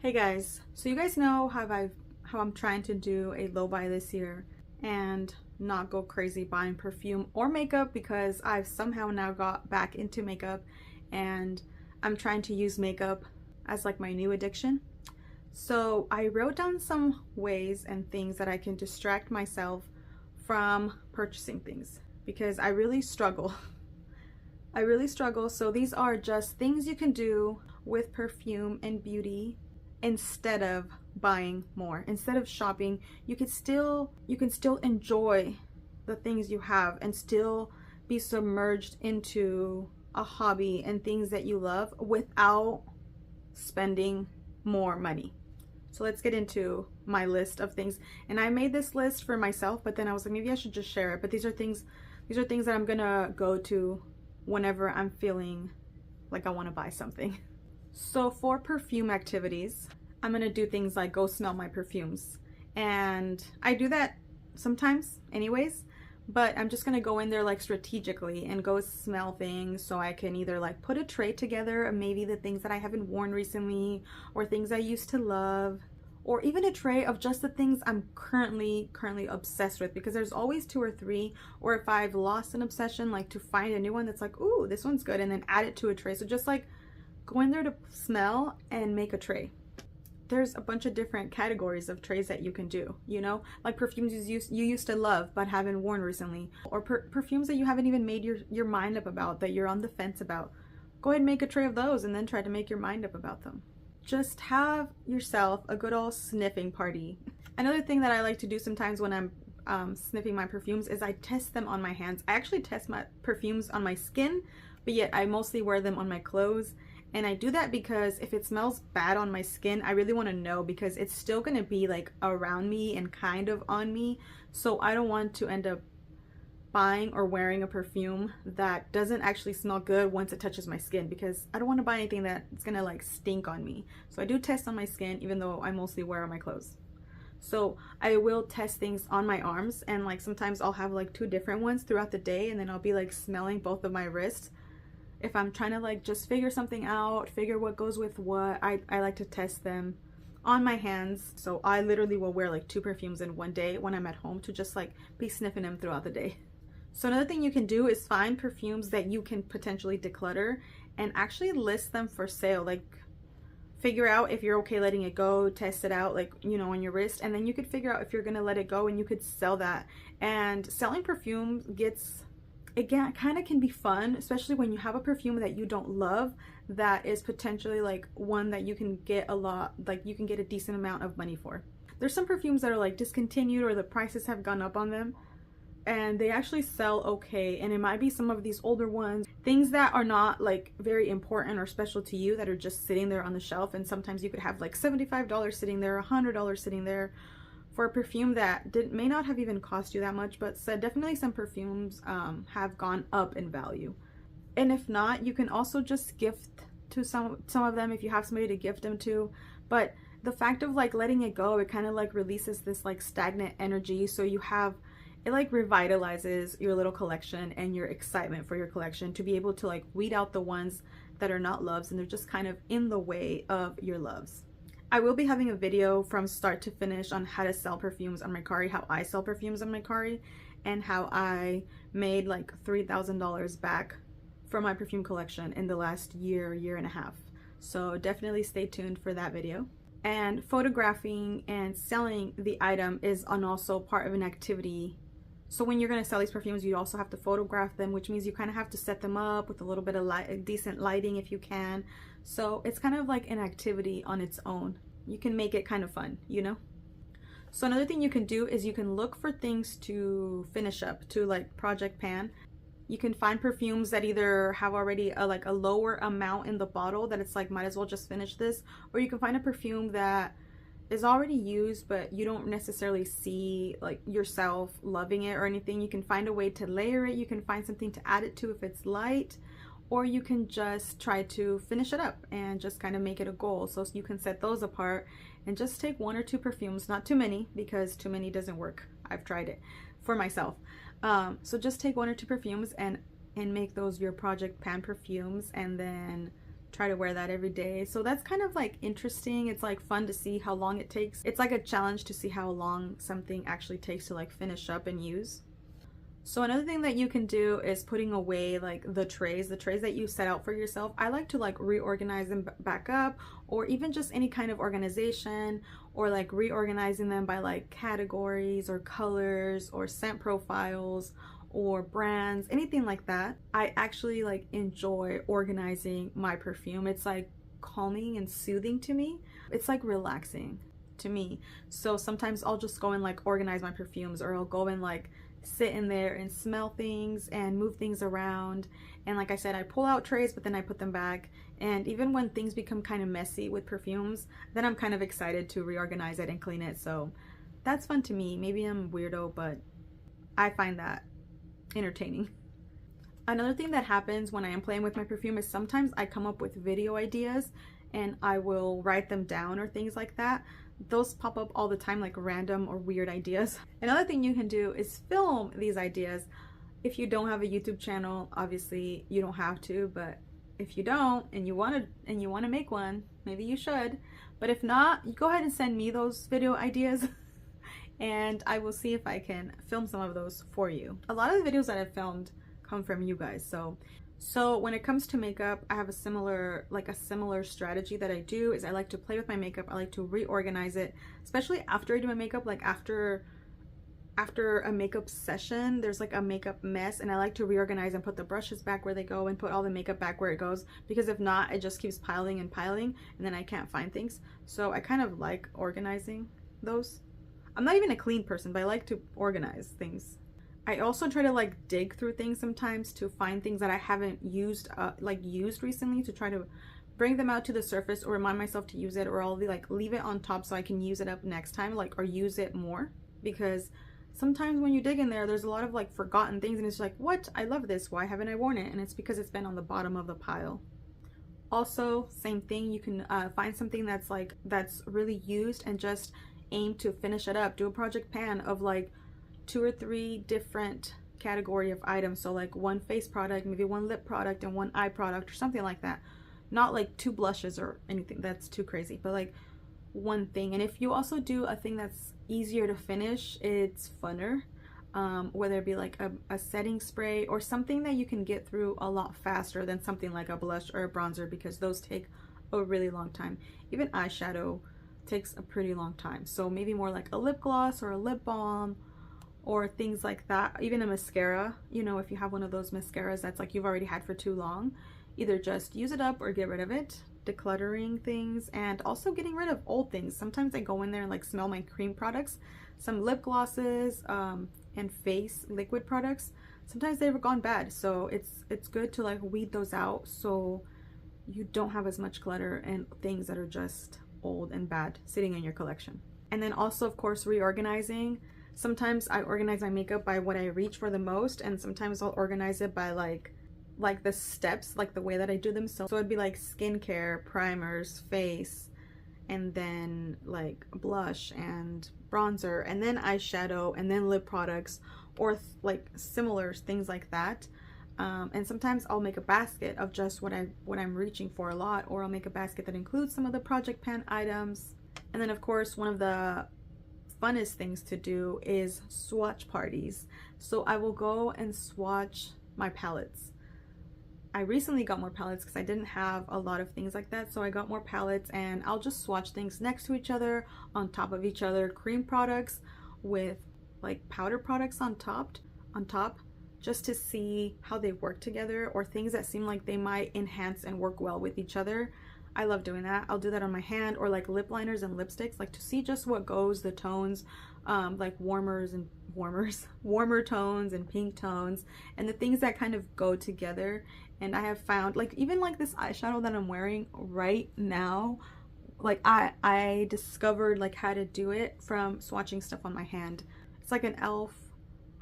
Hey guys, so you guys know how I'm trying to do a low buy this year and not go crazy buying perfume or makeup because I've somehow now got back into makeup and I'm trying to use makeup as like my new addiction. So I wrote down some ways and things that I can distract myself from purchasing things because I really struggle. I really struggle. So these are just things you can do with perfume and beauty instead of buying more. Instead of shopping, you can still enjoy the things you have and still be submerged into a hobby and things that you love without spending more money. So let's get into my list of things. And I made this list for myself, but then I was like, maybe I should just share it. But these are things that I'm gonna go to whenever I'm feeling like I want to buy something. So for perfume activities, I'm gonna do things like go smell my perfumes. And I do that sometimes anyways, but I'm just gonna go in there like strategically and go smell things so I can either like put a tray together of maybe the things that I haven't worn recently or things I used to love, or even a tray of just the things I'm currently obsessed with, because there's always two or three, or if I've lost an obsession, like to find a new one that's like, ooh, this one's good, and then add it to a tray. So just like go in there to smell and make a tray. There's a bunch of different categories of trays that you can do, you know, like perfumes you used to love but haven't worn recently, or perfumes that you haven't even made your mind up about, that you're on the fence about. Go ahead and make a tray of those and then try to make your mind up about them. Just have yourself a good old sniffing party. Another thing that I like to do sometimes when I'm sniffing my perfumes is I test them on my hands. I actually test my perfumes on my skin, but yet I mostly wear them on my clothes. And I do that because if it smells bad on my skin, I really want to know, because it's still going to be like around me and kind of on me. So I don't want to end up buying or wearing a perfume that doesn't actually smell good once it touches my skin, because I don't want to buy anything that's going to like stink on me. So I do test on my skin, even though I mostly wear on my clothes. So I will test things on my arms, and like sometimes I'll have like two different ones throughout the day, and then I'll be like smelling both of my wrists. If I'm trying to like just figure something out, figure what goes with what, I like to test them on my hands. So I literally will wear like 2 perfumes in one day when I'm at home to just like be sniffing them throughout the day. So another thing you can do is find perfumes that you can potentially declutter and actually list them for sale. Like figure out if you're okay letting it go, test it out, like, you know, on your wrist, and then you could figure out if you're gonna let it go, and you could sell that. And selling perfumes again, kind of can be fun, especially when you have a perfume that you don't love that is potentially like one that you can get you can get a decent amount of money for. There's some perfumes that are like discontinued, or the prices have gone up on them, and they actually sell okay. And it might be some of these older ones, things that are not like very important or special to you, that are just sitting there on the shelf. And sometimes you could have like $75 sitting there, $100 sitting there for a perfume that may not have even cost you that much. But definitely some perfumes have gone up in value. And if not, you can also just gift to some of them if you have somebody to gift them to. But the fact of like letting it go, it kind of like releases this like stagnant energy. So it like revitalizes your little collection and your excitement for your collection, to be able to like weed out the ones that are not loves and they're just kind of in the way of your loves. I will be having a video from start to finish on how to sell perfumes on Mercari, how I sell perfumes on Mercari, and how I made like $3,000 back from my perfume collection in the last year and a half. So definitely stay tuned for that video. And photographing and selling the item is also part of an activity. So when you're going to sell these perfumes, you also have to photograph them, which means you kind of have to set them up with a little bit of decent lighting if you can. So it's kind of like an activity on its own. You can make it kind of fun, you know? So another thing you can do is you can look for things to finish up, to like project pan. You can find perfumes that either have already a lower amount in the bottle, that it's like, might as well just finish this. Or you can find a perfume that is already used, but you don't necessarily see like yourself loving it or anything. You can find a way to layer it. You can find something to add it to if it's light, or you can just try to finish it up and just kind of make it a goal. So you can set those apart and just take 1 or 2 perfumes, not too many, because too many doesn't work. I've tried it for myself. So just take 1 or 2 perfumes and make those your project pan perfumes, and then try try to wear that every day. So that's kind of like interesting. It's like fun to see how long it takes. It's like a challenge to see how long something actually takes to like finish up and use. So another thing that you can do is putting away like the trays that you set out for yourself. I like to like reorganize them back up, or even just any kind of organization, or like reorganizing them by like categories or colors or scent profiles or brands, anything like that. I actually like enjoy organizing my perfume. It's like calming and soothing to me. It's like relaxing to me. So sometimes I'll just go and like organize my perfumes, or I'll go and like sit in there and smell things and move things around. And like I said, I pull out trays, but then I put them back. And even when things become kind of messy with perfumes, then I'm kind of excited to reorganize it and clean it. So that's fun to me. Maybe I'm weirdo, but I find that entertaining. Another thing that happens when I am playing with my perfume is sometimes I come up with video ideas and I will write them down or things like that. Those pop up all the time, like random or weird ideas. Another thing you can do is film these ideas. If you don't have a YouTube channel, obviously you don't have to, but if you don't and you want to make one, maybe you should. But if not, you go ahead and send me those video ideas and I will see if I can film some of those for you. A lot of the videos that I've filmed come from you guys. So when it comes to makeup, I have a similar strategy that I do is I like to play with my makeup. I like to reorganize it, especially after I do my makeup, like after a makeup session, there's like a makeup mess, and I like to reorganize and put the brushes back where they go and put all the makeup back where it goes, because if not, it just keeps piling and piling and then I can't find things. So I kind of like organizing those. I'm not even a clean person, but I like to organize things. I also try to like dig through things sometimes to find things that I haven't used recently, to try to bring them out to the surface or remind myself to use it, or I'll be like leave it on top so I can use it up next time, like, or use it more. Because sometimes when you dig in there, there's a lot of like forgotten things and it's like, what? I love this. Why haven't I worn it? And it's because it's been on the bottom of the pile. Also, same thing, you can find something that's really used and just aim to finish it up. Do a project pan of like 2 or 3 different category of items. So like one face product, maybe one lip product and one eye product or something like that. Not like 2 blushes or anything, that's too crazy, but like one thing. And if you also do a thing that's easier to finish, it's funner. Whether it be like a setting spray or something that you can get through a lot faster than something like a blush or a bronzer, because those take a really long time. Even eyeshadow takes a pretty long time. So maybe more like a lip gloss or a lip balm or things like that. Even a mascara, you know, if you have one of those mascaras that's like you've already had for too long, either just use it up or get rid of it. Decluttering things, and also getting rid of old things. Sometimes I go in there and like smell my cream products, some lip glosses and face liquid products. Sometimes they've gone bad, so it's good to like weed those out so you don't have as much clutter and things that are just old and bad sitting in your collection. And then also, of course, reorganizing. Sometimes I organize my makeup by what I reach for the most, and sometimes I'll organize it by like the steps, like the way that I do them. So it'd be like skincare, primers, face, and then like blush and bronzer, and then eyeshadow, and then lip products, or like similar things like that. And sometimes I'll make a basket of just what I'm reaching for a lot, or I'll make a basket that includes some of the project pan items. And then of course, one of the funnest things to do is swatch parties. So I will go and swatch my palettes. I recently got more palettes because I didn't have a lot of things like that, so I got more palettes, and I'll just swatch things next to each other, on top of each other, cream products with like powder products on top, just to see how they work together, or things that seem like they might enhance and work well with each other. I love doing that. I'll do that on my hand, or like lip liners and lipsticks, like to see just what goes, the tones, like warmer tones and pink tones, and the things that kind of go together. And I have found, like, even like this eyeshadow that I'm wearing right now, like I discovered like how to do it from swatching stuff on my hand. It's like an e.l.f.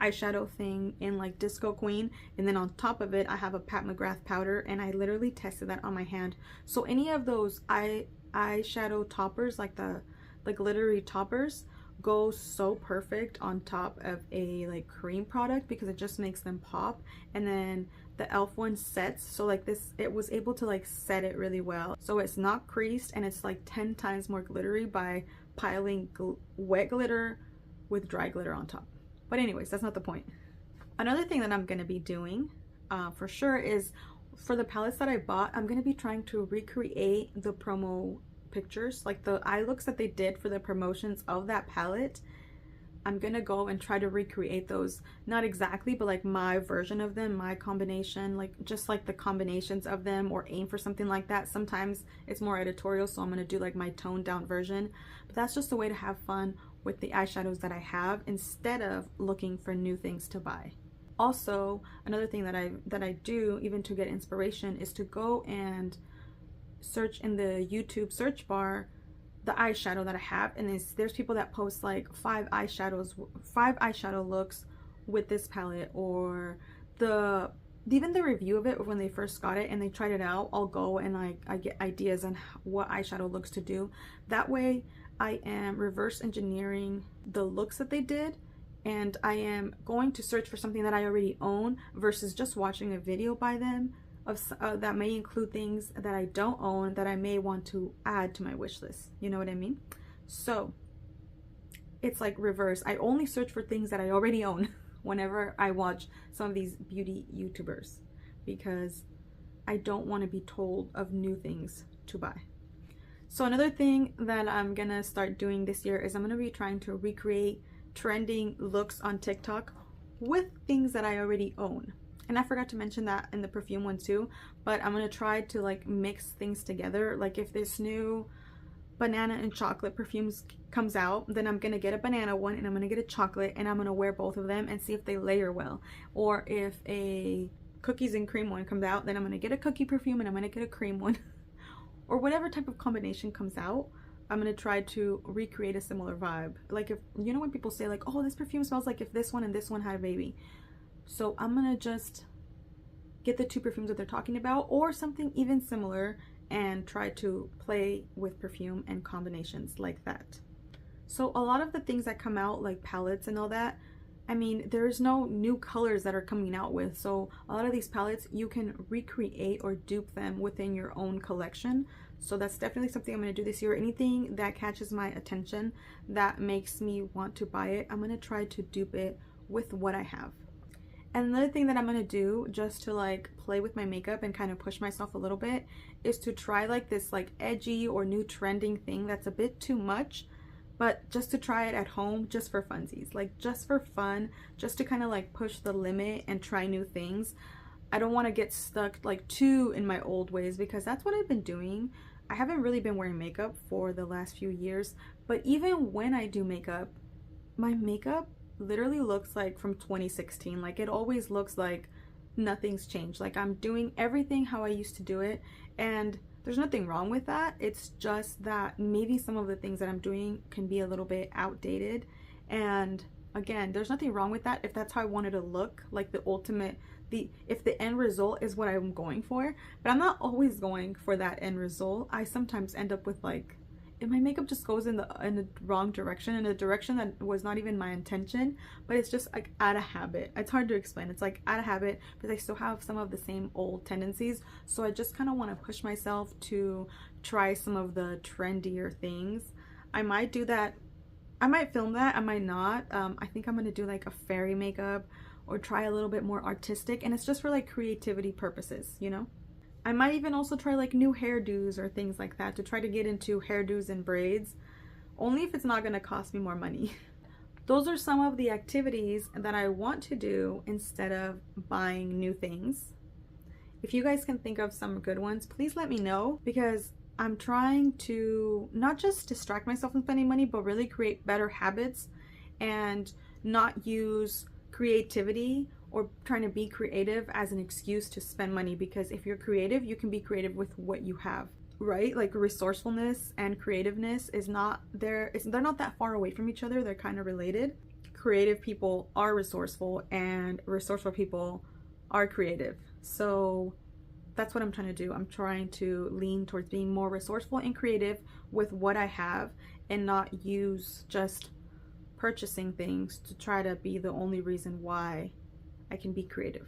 eyeshadow thing in like Disco Queen, and then on top of it I have a Pat McGrath powder, and I literally tested that on my hand. So any of those eyeshadow toppers, like the glittery toppers, go so perfect on top of a like cream product because it just makes them pop. And then the e.l.f. one sets, so like this, it was able to like set it really well, so it's not creased and it's like 10 times more glittery by piling wet glitter with dry glitter on top. But anyways, that's not the point. Another thing that I'm going to be doing for sure is for the palettes that I bought, I'm going to be trying to recreate the promo pictures, like the eye looks that they did for the promotions of that palette. I'm gonna go and try to recreate those, not exactly, but like my version of them, my combination, like just like the combinations of them, or aim for something like that. Sometimes it's more editorial, so I'm gonna do like my toned down version, but that's just a way to have fun with the eyeshadows that I have instead of looking for new things to buy. Also, another thing that I do even to get inspiration is to go and search in the YouTube search bar the eyeshadow that I have, and there's people that post like 5 eyeshadow looks with this palette, or even the review of it when they first got it and they tried it out. I'll go and I get ideas on what eyeshadow looks to do. That way I am reverse engineering the looks that they did, and I am going to search for something that I already own versus just watching a video by them that may include things that I don't own that I may want to add to my wish list. You know what I mean? So it's like reverse. I only search for things that I already own whenever I watch some of these beauty YouTubers, because I don't want to be told of new things to buy. So another thing that I'm gonna start doing this year is I'm gonna be trying to recreate trending looks on TikTok with things that I already own. And I forgot to mention that in the perfume one too, but I'm gonna try to like mix things together. Like if this new banana and chocolate perfumes comes out, then I'm gonna get a banana one and I'm gonna get a chocolate, and I'm gonna wear both of them and see if they layer well. Or if a cookies and cream one comes out, then I'm gonna get a cookie perfume and I'm gonna get a cream one. Or whatever type of combination comes out, I'm gonna try to recreate a similar vibe. Like, if you know when people say like, oh, this perfume smells like if this one and this one had a baby. So I'm gonna just get the 2 perfumes that they're talking about, or something even similar, and try to play with perfume and combinations like that. So a lot of the things that come out, like palettes and all that, I mean, there's no new colors that are coming out with. So a lot of these palettes, you can recreate or dupe them within your own collection. So that's definitely something I'm going to do this year. Anything that catches my attention that makes me want to buy it, I'm going to try to dupe it with what I have. And another thing that I'm gonna do, just to like play with my makeup and kind of push myself a little bit, is to try like this like edgy or new trending thing that's a bit too much, but just to try it at home, just for funsies, like just for fun, just to kind of like push the limit and try new things. I don't want to get stuck like too in my old ways, because that's what I've been doing. I haven't really been wearing makeup for the last few years, but even when I do makeup, my makeup literally looks like from 2016. Like, it always looks like nothing's changed. Like, I'm doing everything how I used to do it, and there's nothing wrong with that. It's just that maybe some of the things that I'm doing can be a little bit outdated, and again, there's nothing wrong with that if that's how I wanted to look, like the ultimate, if the end result is what I'm going for. But I'm not always going for that end result. I sometimes end up with like, if my makeup just goes in the wrong direction, in a direction that was not even my intention, but it's just like out of habit. It's hard to explain. It's like out of habit, but I still have some of the same old tendencies. So I just kind of want to push myself to try some of the trendier things. I might do that. I might film that. I might not. I think I'm going to do like a fairy makeup, or try a little bit more artistic, and it's just for like creativity purposes, you know? I might even also try like new hairdos or things like that, to try to get into hairdos and braids, only if it's not going to cost me more money. Those are some of the activities that I want to do instead of buying new things. If you guys can think of some good ones, please let me know, because I'm trying to not just distract myself from spending money, but really create better habits and not use creativity or trying to be creative as an excuse to spend money. Because if you're creative, you can be creative with what you have, right? Like, resourcefulness and creativeness is not they're not that far away from each other. They're kind of related. Creative people are resourceful, and resourceful people are creative. So that's what I'm trying to do. I'm trying to lean towards being more resourceful and creative with what I have, and not use just purchasing things to try to be the only reason why I can be creative.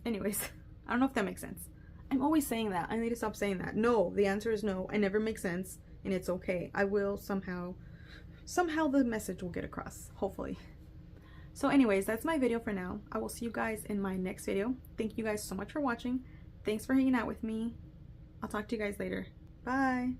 Anyways, I don't know if that makes sense. I'm always saying that. I need to stop saying that. No, the answer is no. I never make sense, and it's okay. I will somehow the message will get across, hopefully. So anyways, that's my video for now. I will see you guys in my next video. Thank you guys so much for watching. Thanks for hanging out with me. I'll talk to you guys later. Bye.